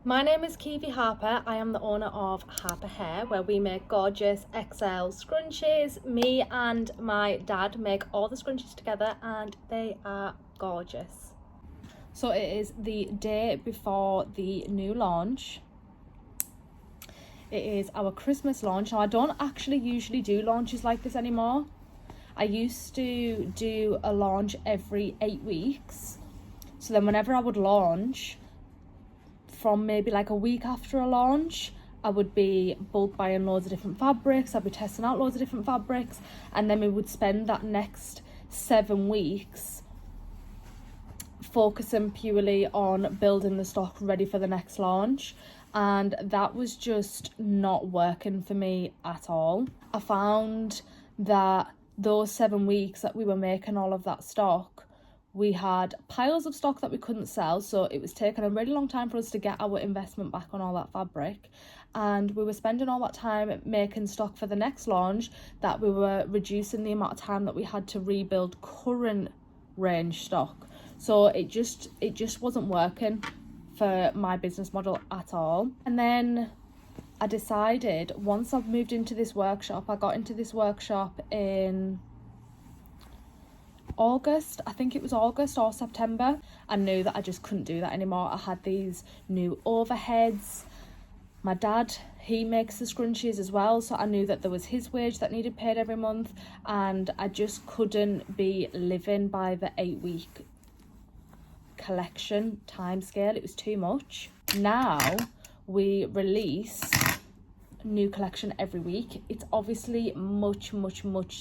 My name is Kiwi Harper. I am the owner of Harper Hair, where we make gorgeous XL scrunchies. Me and my dad make all the scrunchies together and they are gorgeous. So it is the day before the new launch. It is our Christmas launch. Now I don't actually usually do launches like this anymore. I used to do a launch every 8 weeks. So then whenever I would launch, from maybe like a week after a launch, I would be bulk buying loads of different fabrics. I'd be testing out loads of different fabrics, and then we would spend that next 7 weeks focusing purely on building the stock ready for the next launch, and that was just not working for me at all. I found that those 7 weeks that we were making all of that stock, we had piles of stock that we couldn't sell, so it was taking a really long time for us to get our investment back on all that fabric, and we were spending all that time making stock for the next launch that we were reducing the amount of time that we had to rebuild current range stock. So it just wasn't working for my business model at all. And then I decided, once I've moved into this workshop, I got into this workshop in August, I think it was August or September. I knew that I just couldn't do that anymore. I had these new overheads. My dad, he makes the scrunchies as well, so I knew that there was his wage that needed paid every month, and I just couldn't be living by the 8-week collection timescale. It was too much. Now we release new collection every week. It's obviously much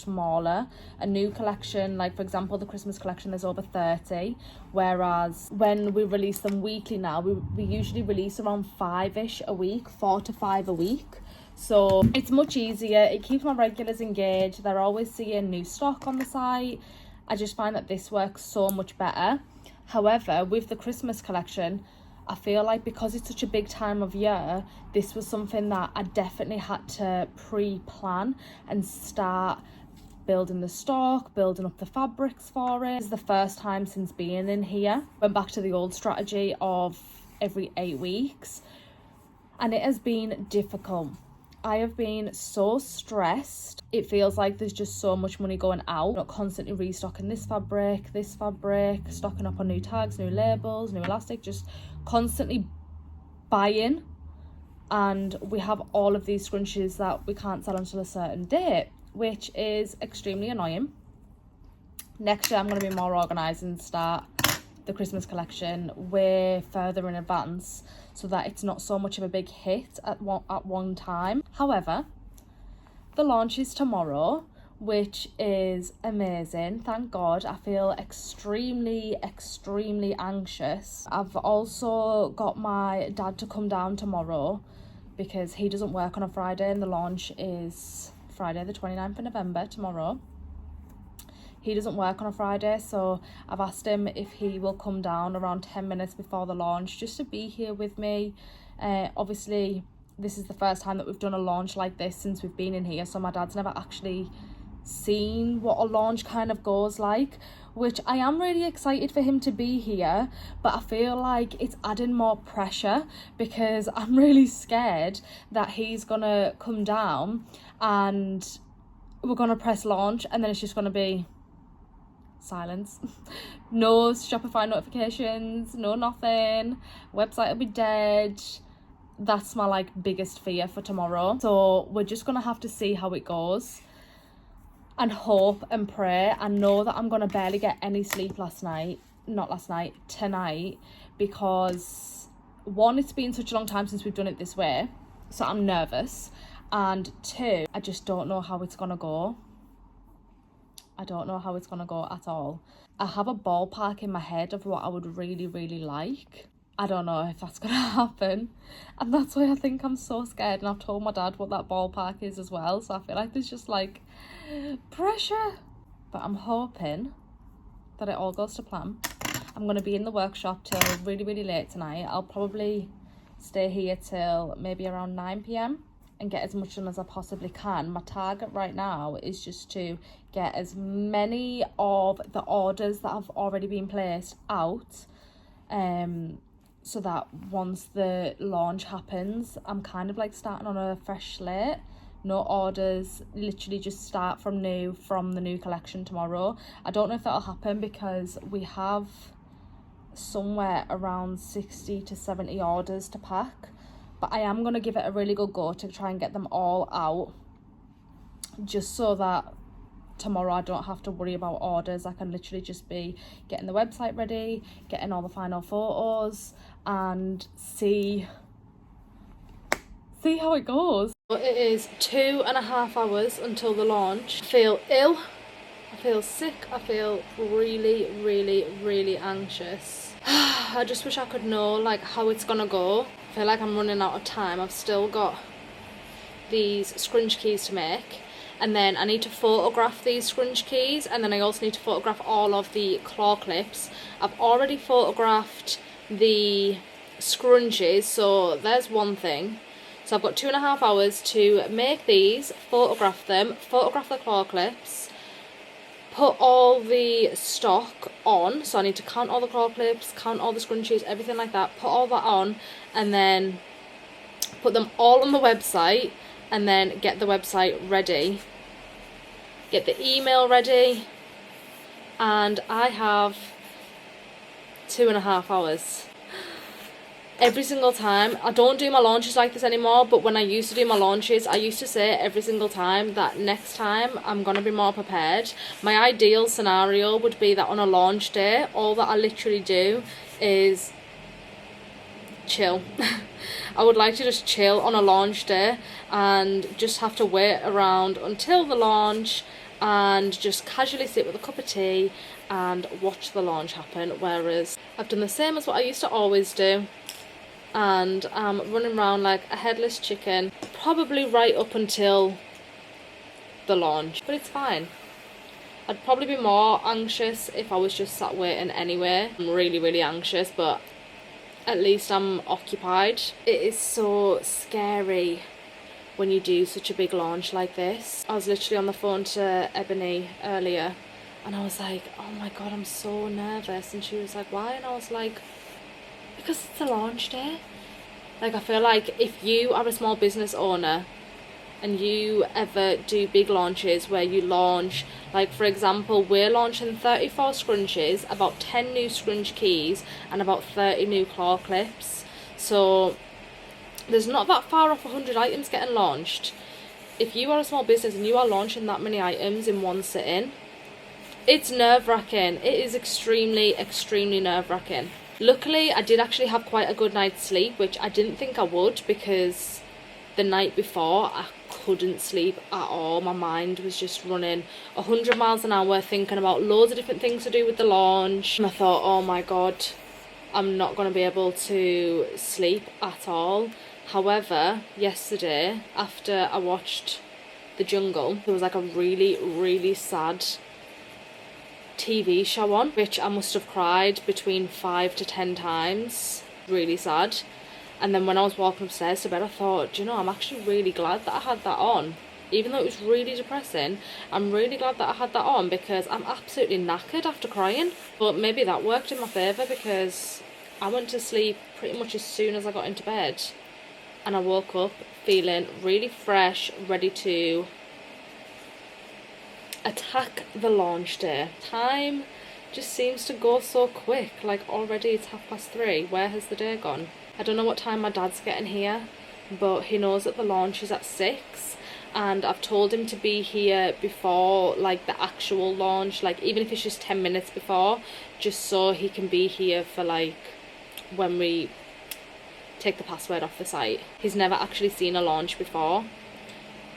smaller. A new collection, like for example the Christmas collection, there's over 30, whereas when we release them weekly now, we usually release around 5-ish a week, 4 to 5 a week. So it's much easier. It keeps my regulars engaged. They're always seeing new stock on the site. I just find that this works so much better. However, with the Christmas collection, I feel like because it's such a big time of year, this was something that I definitely had to pre-plan and start building the stock, building up the fabrics for it. This is the first time since being in here. Went back to the old strategy of every 8 weeks, and it has been difficult. I have been so stressed. It feels like there's just so much money going out. Not constantly restocking this fabric, stocking up on new tags, new labels, new elastic, just constantly buying. And we have all of these scrunchies that we can't sell until a certain date, which is extremely annoying. Next year I'm going to be more organised and start the Christmas collection way further in advance, so that it's not so much of a big hit at one time. However, the launch is tomorrow, which is amazing. Thank God. I feel extremely anxious. I've also got my dad to come down tomorrow because he doesn't work on a Friday, and the launch is Friday the 29th of November, tomorrow. He doesn't work on a Friday, so I've asked him if he will come down around 10 minutes before the launch just to be here with me. Obviously, this is the first time that we've done a launch like this since we've been in here, so my dad's never actually seen what a launch kind of goes like, which I am really excited for him to be here, but I feel like it's adding more pressure because I'm really scared that he's gonna come down and we're gonna press launch and then it's just gonna be silence. No Shopify notifications, no nothing, website will be dead. That's my biggest fear for tomorrow. So we're just gonna have to see how it goes and hope and pray. I know that I'm gonna barely get any sleep tonight, because one, it's been such a long time since we've done it this way, so I'm nervous, and two, I just don't know how it's gonna go. I don't know how it's gonna go at all. I have a ballpark in my head of what I would really like. I don't know if that's gonna happen, and that's why I think I'm so scared, and I've told my dad what that ballpark is as well, so I feel like there's just pressure, but I'm hoping that it all goes to plan. I'm gonna be in the workshop till really late tonight. I'll probably stay here till maybe around 9 p.m. and get as much done as I possibly can. My target right now is just to get as many of the orders that have already been placed out so that once the launch happens, I'm kind of like starting on a fresh slate. No orders, literally just start from the new collection tomorrow. I don't know if that'll happen because we have somewhere around 60 to 70 orders to pack, but I am going to give it a really good go to try and get them all out, just so that tomorrow I don't have to worry about orders. I can literally just be getting the website ready, getting all the final photos, and see how it goes. It is 2.5 hours until the launch. I feel ill, I feel sick, I feel really, really, really anxious. I just wish I could know like how it's gonna go. I feel like I'm running out of time. I've still got these scrunch keys to make, and then I need to photograph these scrunch keys, and then I also need to photograph all of the claw clips. I've already photographed the scrunchies, so there's one thing. So I've got 2.5 hours to make these, photograph them, photograph the claw clips, put all the stock on. So I need to count all the claw clips, count all the scrunchies, everything like that, put all that on, and then put them all on the website, and then get the website ready, get the email ready, and I have 2.5 hours. Every single time. I don't do my launches like this anymore, but when I used to do my launches, I used to say every single time that next time I'm going to be more prepared. My ideal scenario would be that on a launch day, all that I literally do is chill. I would like to just chill on a launch day and just have to wait around until the launch and just casually sit with a cup of tea and watch the launch happen, whereas I've done the same as what I used to always do, and I'm running around like a headless chicken, probably right up until the launch, but it's fine. I'd probably be more anxious if I was just sat waiting anyway. I'm really, really anxious, but at least I'm occupied. It is so scary when you do such a big launch like this. I was literally on the phone to Ebony earlier, and I was like, oh my god, I'm so nervous, and she was like, why? And I was like, because it's a launch day. Like, I feel like if you are a small business owner and you ever do big launches where you launch, like for example, we're launching 34 scrunchies, about 10 new scrunch keys, and about 30 new claw clips. So there's not that far off 100 items getting launched. If you are a small business and you are launching that many items in one sitting, it's nerve-wracking. It is extremely, extremely nerve-wracking. Luckily, I did actually have quite a good night's sleep, which I didn't think I would, because the night before I couldn't sleep at all. My mind was just running 100 miles an hour, thinking about loads of different things to do with the launch. And I thought, oh my god, I'm not going to be able to sleep at all. However, yesterday, after I watched The Jungle, there was like a really, really sad TV show on, which I must have cried between 5 to 10 times. Really sad. And then when I was walking upstairs to bed, I thought, do you know, I'm actually really glad that I had that on. Even though it was really depressing, I'm really glad that I had that on, because I'm absolutely knackered after crying. But maybe that worked in my favour, because I went to sleep pretty much as soon as I got into bed, and I woke up feeling really fresh, ready to attack the launch day. Time just seems to go so quick. Like, already it's 3:30. Where has the day gone? I don't know what time my dad's getting here, but he knows that the launch is at 6, and I've told him to be here before like the actual launch, like even if it's just 10 minutes before, just so he can be here for like when we take the password off the site. He's never actually seen a launch before.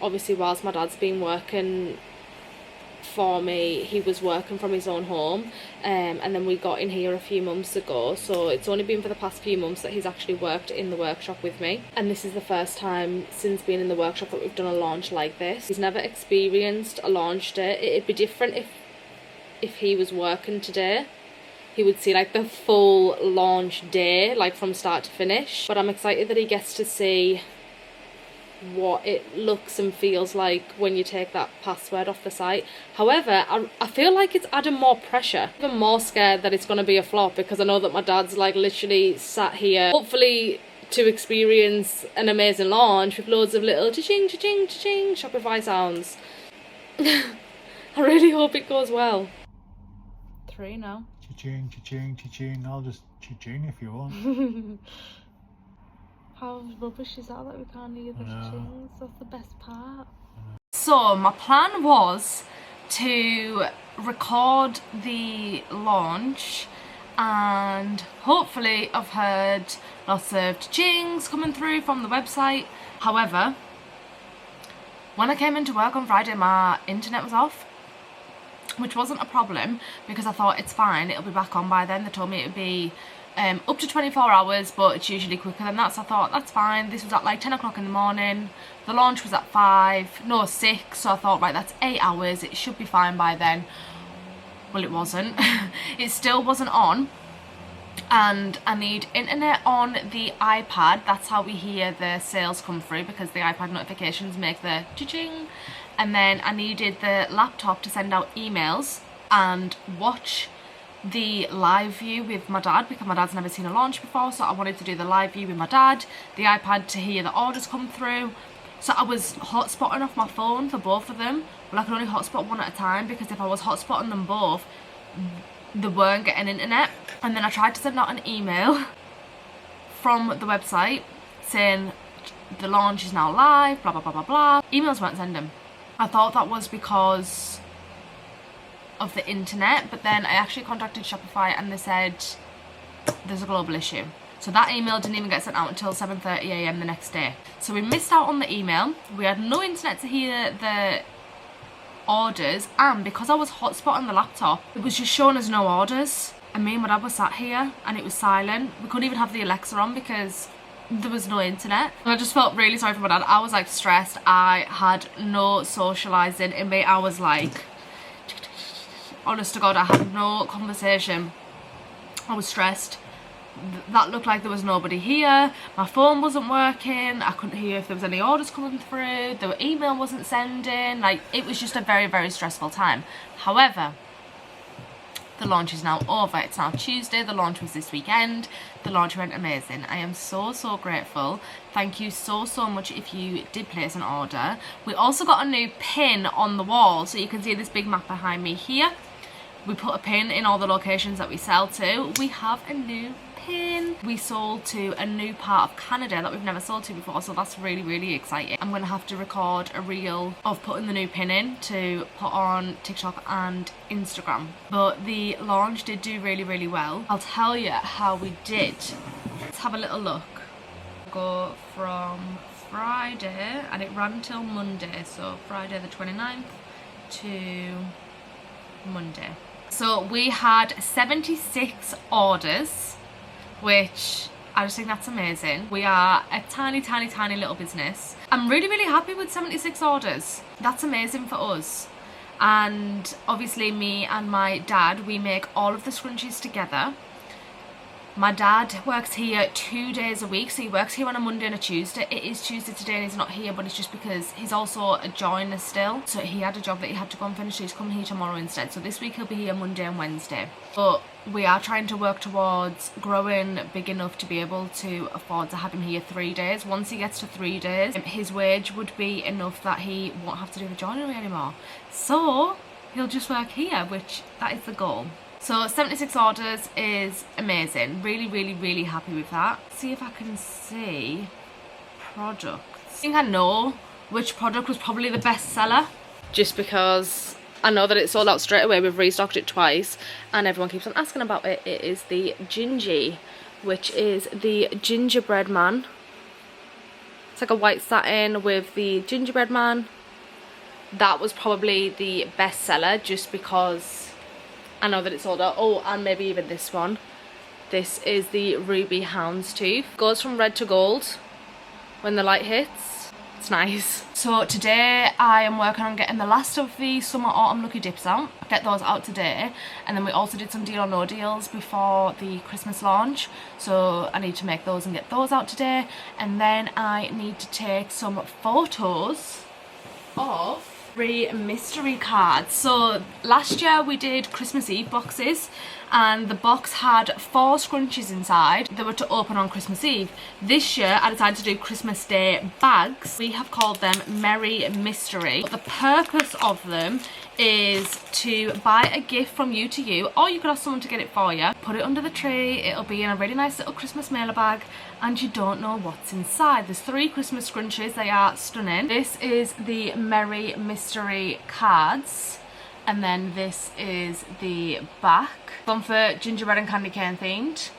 Obviously, whilst my dad's been working for me, he was working from his own home, and then we got in here a few months ago, so it's only been for the past few months that he's actually worked in the workshop with me, and this is the first time since being in the workshop that we've done a launch like this. He's never experienced a launch day. It'd be different if he was working today. He would see like the full launch day, like from start to finish, but I'm excited that he gets to see what it looks and feels like when you take that password off the site. However, I feel like it's adding more pressure. I'm even more scared that it's going to be a flop, because I know that my dad's like literally sat here, hopefully to experience an amazing launch with loads of little cha-ching, cha-ching, cha-ching Shopify sounds. I really hope it goes well. 3 now. Cha-ching, cha-ching, cha-ching. I'll just cha-ching if you want. How rubbish is that we can't hear the cha-chings? That's the best part. So my plan was to record the launch, and hopefully I've heard lots of cha-chings coming through from the website. However, when I came into work on Friday, my internet was off, which wasn't a problem because I thought it's fine, it'll be back on by then. They told me it would be up to 24 hours, but it's usually quicker than that, so I thought that's fine. This was at like 10 o'clock in the morning, the launch was at 6, so I thought, right, that's 8 hours, it should be fine by then. Well, it wasn't. It still wasn't on, and I need internet on the iPad. That's how we hear the sales come through, because the iPad notifications make the cha-ching. And then I needed the laptop to send out emails and watch the live view with my dad, because my dad's never seen a launch before, so I wanted to do the live view with my dad, the iPad to hear the orders come through. So I was hotspotting off my phone for both of them, but I could only hotspot one at a time, because if I was hotspotting them both, they weren't getting internet. And then I tried to send out an email from the website saying the launch is now live, blah blah blah blah blah. Emails weren't sending. I thought that was because of the internet, but then I actually contacted Shopify and they said there's a global issue. So that email didn't even get sent out until 7:30 AM the next day. So we missed out on the email. We had no internet to hear the orders, and because I was hotspotting the laptop, it was just showing us no orders. And me and my dad were sat here and it was silent. We couldn't even have the Alexa on because there was no internet. And I just felt really sorry for my dad. I was like stressed. I had no socialising in me. I was like, honest to God, I had no conversation. I was stressed. That looked like there was nobody here. My phone wasn't working. I couldn't hear if there was any orders coming through. The email wasn't sending. Like, it was just a very, very stressful time. However, the launch is now over. It's now Tuesday. The launch was this weekend. The launch went amazing. I am so, so grateful. Thank you so, so much if you did place an order. We also got a new pin on the wall, so you can see this big map behind me here. We put a pin in all the locations that we sell to. We have a new pin. We sold to a new part of Canada that we've never sold to before, so that's really, really exciting. I'm gonna have to record a reel of putting the new pin in to put on TikTok and Instagram. But the launch did do really, really well. I'll tell you how we did. Let's have a little look. Go from Friday, and it ran till Monday, so Friday the 29th to Monday. So we had 76 orders, which I just think that's amazing. We are a tiny, tiny, tiny little business. I'm really, really happy with 76 orders. That's amazing for us. And obviously me and my dad, we make all of the scrunchies together. My dad works here 2 days a week, so he works here on a Monday and a Tuesday. It is Tuesday today and he's not here, but it's just because he's also a joiner still. So he had a job that he had to go and finish, so he's coming here tomorrow instead. So this week he'll be here Monday and Wednesday. But we are trying to work towards growing big enough to be able to afford to have him here 3 days. Once he gets to 3 days, his wage would be enough that he won't have to do the joinery anymore. So he'll just work here, which that is the goal. So 76 orders is amazing. Really, really, really happy with that. See if I can see products. I think I know which product was probably the best seller, just because I know that it sold out straight away. We've restocked it twice and everyone keeps on asking about it. It is the Gingy, which is the gingerbread man. It's like a white satin with the gingerbread man. That was probably the best seller, just because I know that it's sold out. Oh, and maybe even this one. This is the Ruby Houndstooth. Goes from red to gold when the light hits. That's nice. So today I am working on getting the last of the summer autumn Lucky Dips out. Get those out today, and then we also did some deal or no deals before the Christmas launch, so I need to make those and get those out today. And then I need to take some photos of 3 mystery cards. So last year we did Christmas Eve boxes, and the box had 4 scrunchies inside. They were to open on Christmas Eve. This year I decided to do Christmas Day bags. We have called them Merry Mystery. The purpose of them is to buy a gift from you to you, or you could ask someone to get it for you, put it under the tree, it'll be in a really nice little Christmas mailer bag, and you don't know what's inside. There's 3 Christmas scrunchies, they are stunning. This is the Merry Mystery cards, and then this is the back. One for gingerbread and candy cane themed.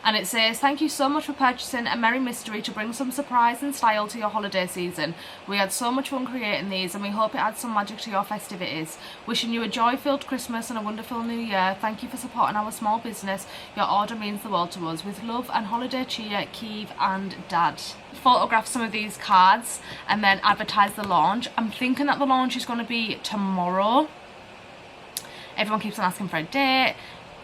And it says, thank you so much for purchasing a Merry Mystery to bring some surprise and style to your holiday season. We had so much fun creating these, and we hope it adds some magic to your festivities. Wishing you a joy-filled Christmas and a wonderful new year. Thank you for supporting our small business. Your order means the world to us. With love and holiday cheer, Keeve and Dad. Photograph some of these cards and then advertise the launch. I'm thinking that the launch is going to be tomorrow. Everyone keeps on asking for a date.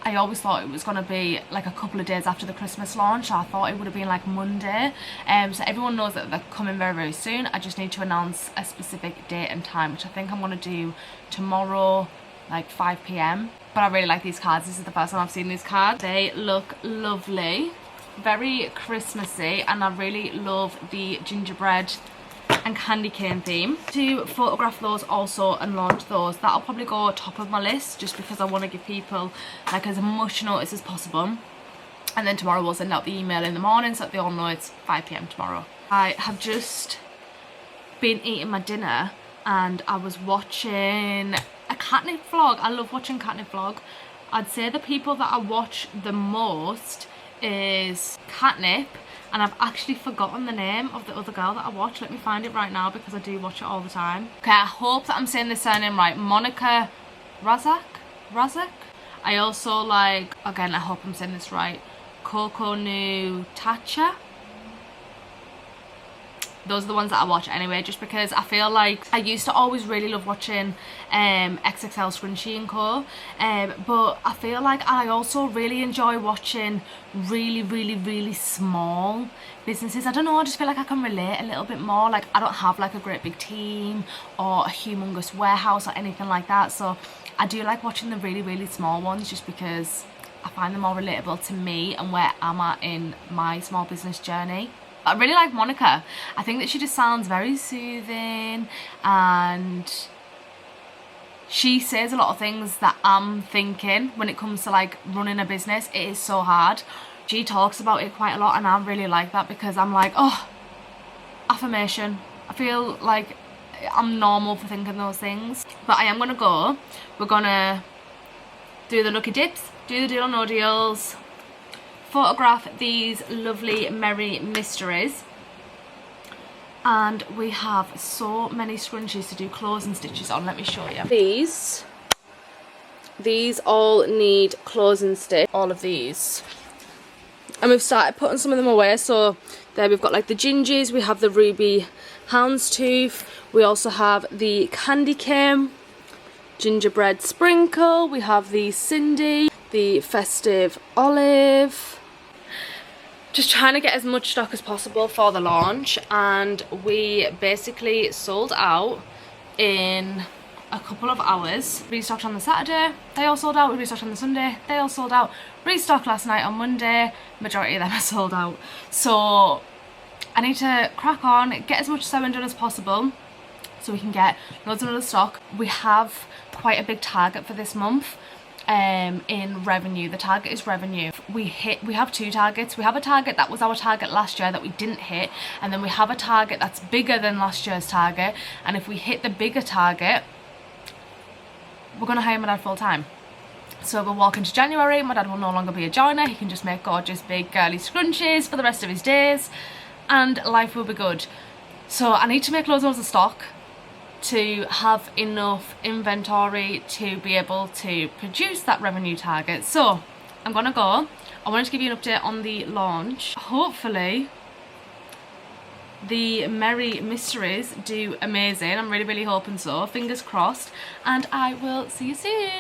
I always thought it was going to be like a couple of days after the Christmas launch. I thought it would have been like Monday. So everyone knows that they're coming very, very soon. I just need to announce a specific date and time, which I think I'm going to do tomorrow, like 5 p.m. But I really like these cards. This is the first time I've seen these cards. They look lovely, very Christmassy, and I really love the gingerbread and candy cane theme. To photograph those also and launch those, that'll probably go top of my list, just because I want to give people like as much notice as possible. And then tomorrow we'll send out the email in the morning so that they all know it's 5 p.m. tomorrow. I have just been eating my dinner and I was watching a catnip vlog. I love watching catnip vlog. I'd say the people that I watch the most is Catnip, and I've actually forgotten the name of the other girl that I watch. Let me find it right now because I do watch it all the time. Okay, I hope that I'm saying the surname right. Monica Razak? I also like, again, I hope I'm saying this right, Coco Nu Tacha. Those are the ones that I watch anyway, just because I feel like I used to always really love watching XXL Scrunchie & Co. But I feel like I also really enjoy watching really small businesses. I don't know, I just feel like I can relate a little bit more. Like, I don't have like a great big team or a humongous warehouse or anything like that. So I do like watching the really small ones, just because I find them more relatable to me and where I'm at in my small business journey. I really like Monica. I think that she just sounds very soothing, and she says a lot of things that I'm thinking when it comes to like running a business. It is so hard. She talks about it quite a lot, and I really like that, because I'm like, oh, affirmation. I feel like I'm normal for thinking those things. But I am gonna go. We're gonna do the Lucky Dips, do the Deal or No Deals, photograph these lovely Merry Mysteries, and we have so many scrunchies to do clothes and stitches on. Let me show you. These all need clothes and stitch, all of these, and we've started putting some of them away. So there we've got like the gingies, we have the ruby houndstooth, we also have the candy cane gingerbread sprinkle, we have the Cindy, the festive olive. Just trying to get as much stock as possible for the launch, and we basically sold out in a couple of hours. Restocked on the Saturday, they all sold out. We restocked on the Sunday, they all sold out. Restocked last night on Monday, majority of them are sold out. So I need to crack on, get as much sewing done as possible so we can get loads of other stock. We have quite a big target for this month. In revenue. The target is revenue. We have 2 targets. We have a target that was our target last year that we didn't hit, and then we have a target that's bigger than last year's target, and if we hit the bigger target, we're going to hire my dad full time. So we'll walk into January, my dad will no longer be a joiner, he can just make gorgeous big girly scrunchies for the rest of his days, and life will be good. So I need to make loads and loads of stock to have enough inventory to be able to produce that revenue target. So I'm gonna go. I wanted to give you an update on the launch. Hopefully the Merry Mysteries do amazing. I'm really hoping so. Fingers crossed. And I will see you soon.